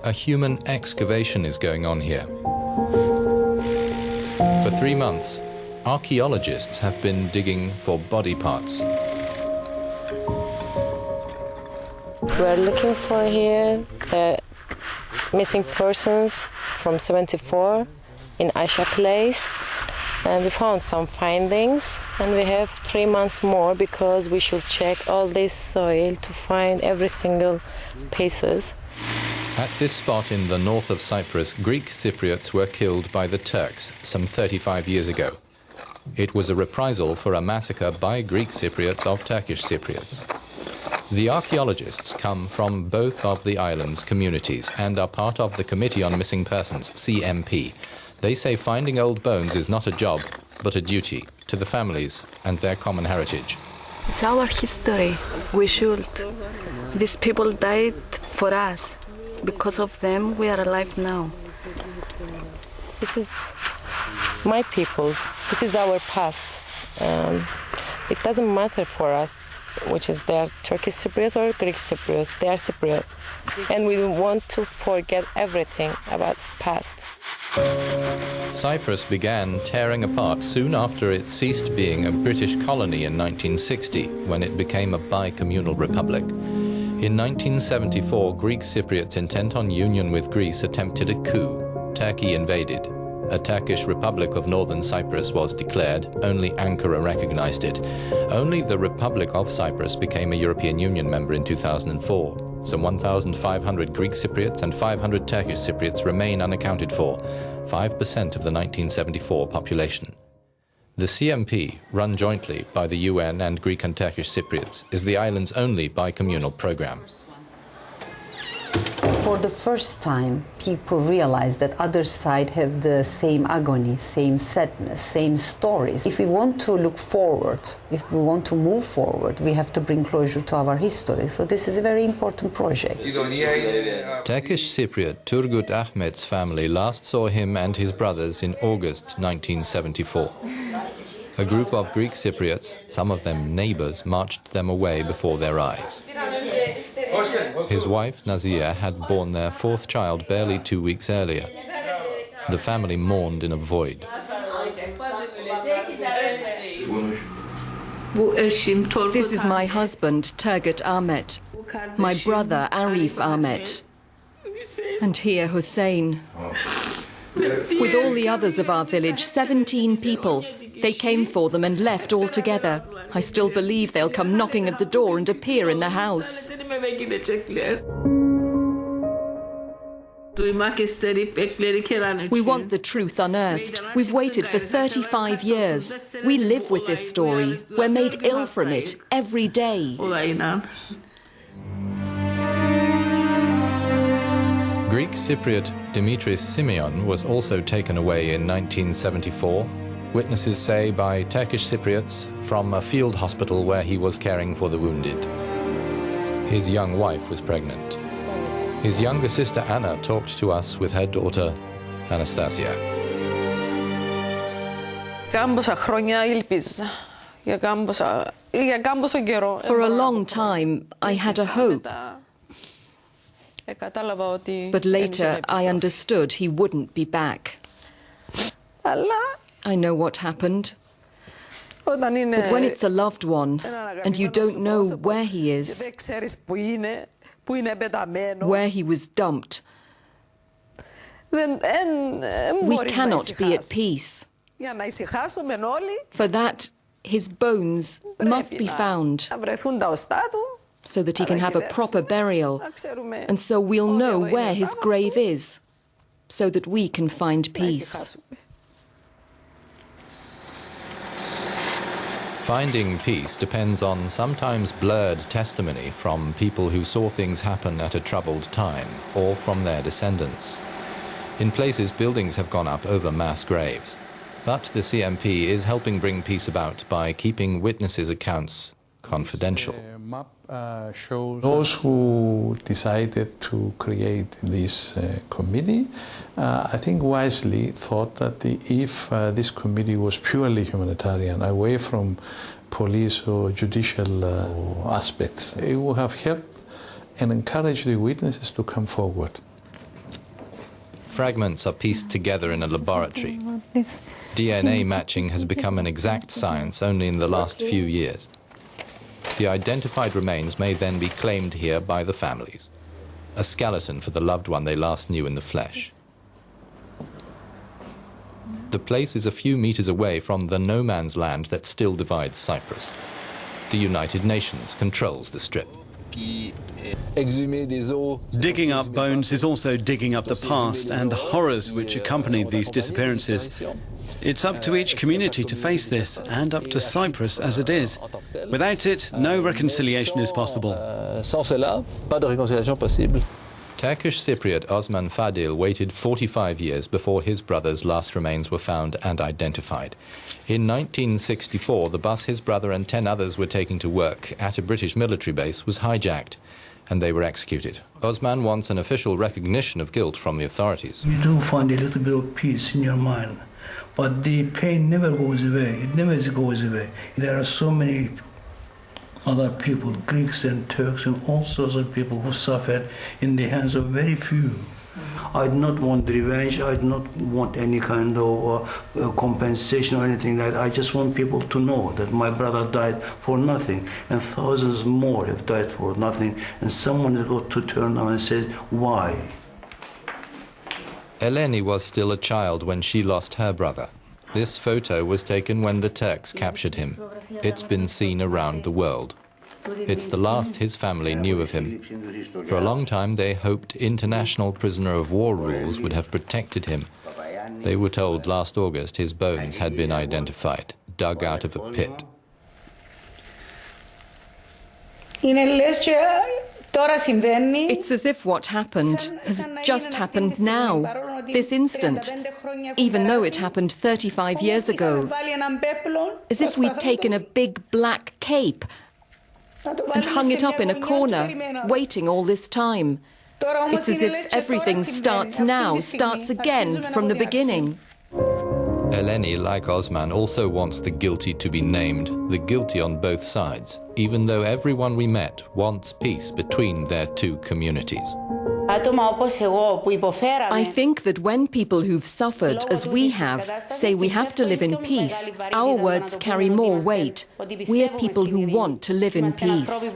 A human excavation is going on here. For 3 months, archaeologists have been digging for body parts. We're looking for here missing persons from 74 in Aisha Place. And we found some findings, and we have 3 months more because we should check all this soil to find every single pieces. At this spot in the north of Cyprus, Greek Cypriots were killed by the Turks some 35 years ago. It was a reprisal for a massacre by Greek Cypriots of Turkish Cypriots. The archaeologists come from both of the island's communities and are part of the Committee on Missing Persons, CMP. They say finding old bones is not a job, but a duty to the families and their common heritage. It's our history. We should. These people died for us. Because of them, we are alive now. This is my people. This is our past. It doesn't matter for us which is they are Turkish Cypriots or Greek Cypriots. They are Cypriot. And we want to forget everything about past. Cyprus began tearing apart soon after it ceased being a British colony in 1960, when it became a bi-communal republic. In 1974, Greek Cypriots intent on union with Greece attempted a coup. Turkey invaded. A Turkish Republic of Northern Cyprus was declared. Only Ankara recognized it. Only the Republic of Cyprus became a European Union member in 2004. Some 1,500 Greek Cypriots and 500 Turkish Cypriots remain unaccounted for, 5% of the 1974 population. The CMP, run jointly by the UN and Greek and Turkish Cypriots, is the island's only bi-communal program. For the first time, people realize that other side have the same agony, same sadness, same stories. If we want to look forward, if we want to move forward, we have to bring closure to our history. So this is a very important project. Turkish Cypriot Turgut Ahmet's family last saw him and his brothers in August 1974. A group of Greek Cypriots, some of them neighbors, marched them away before their eyes. His wife, Nazia, had borne their fourth child barely 2 weeks earlier. The family mourned in a void. This is my husband, Turgut Ahmet, my brother, Arif Ahmet, and here Hussein. With all the others of our village, 17 people. They came for them and left altogether. I still believe they'll come knocking at the door and appear in the house. We want the truth unearthed. We've waited for 35 years. We live with this story. We're made ill from it every day. Greek Cypriot Dimitris Simeon was also taken away in 1974. Witnesses say by Turkish Cypriots from a field hospital where he was caring for the wounded. His young wife was pregnant. His younger sister Anna talked to us with her daughter Anastasia. For a long time, I had a hope. But later, I understood he wouldn't be back. I know what happened. But when it's a loved one, and you don't know where he is, where he was dumped, we cannot be at peace. For that, his bones must be found, so that he can have a proper burial, and so we'll know where his grave is, so that we can find peace. Finding peace depends on sometimes blurred testimony from people who saw things happen at a troubled time, or from their descendants. In places, buildings have gone up over mass graves. But the CMP is helping bring peace about by keeping witnesses' accounts confidential. The map shows those who decided to create this committee, I think wisely thought that if this committee was purely humanitarian, away from police or judicial aspects, it would have helped and encouraged the witnesses to come forward. Fragments are pieced together in a laboratory. DNA matching has become an exact science only in the last few years. The identified remains may then be claimed here by the families. A skeleton for the loved one they last knew in the flesh. The place is a few meters away from the no-man's land that still divides Cyprus. The United Nations controls the strip. Digging up bones is also digging up the past and the horrors which accompanied these disappearances. It's up to each community to face this, and up to Cyprus as it is. Without it, no reconciliation is possible. Turkish Cypriot Osman Fadil waited 45 years before his brother's last remains were found and identified. In 1964, the bus his brother and 10 others were taking to work at a British military base was hijacked, and they were executed. Osman wants an official recognition of guilt from the authorities. You do find a little bit of peace in your mind, but the pain never goes away. It never goes away. There are so many other people, Greeks and Turks and all sorts of people who suffered in the hands of very few. I do not want revenge, I do not want any kind of compensation or anything like that. I just want people to know that my brother died for nothing, and thousands more have died for nothing, and someone has got to turn around and say, why? Eleni was still a child when she lost her brother. This photo was taken when the Turks captured him. It's been seen around the world. It's the last his family knew of him. For a long time they hoped international prisoner of war rules would have protected him. They were told last August his bones had been identified, dug out of a pit. It's as if what happened has just happened now, this instant, even though it happened 35 years ago. As if we'd taken a big black cape and hung it up in a corner, waiting all this time. It's as if everything starts now, starts again from the beginning. Eleni, like Osman, also wants the guilty to be named, the guilty on both sides, even though everyone we met wants peace between their two communities. I think that when people who've suffered, as we have, say we have to live in peace, our words carry more weight. We are people who want to live in peace.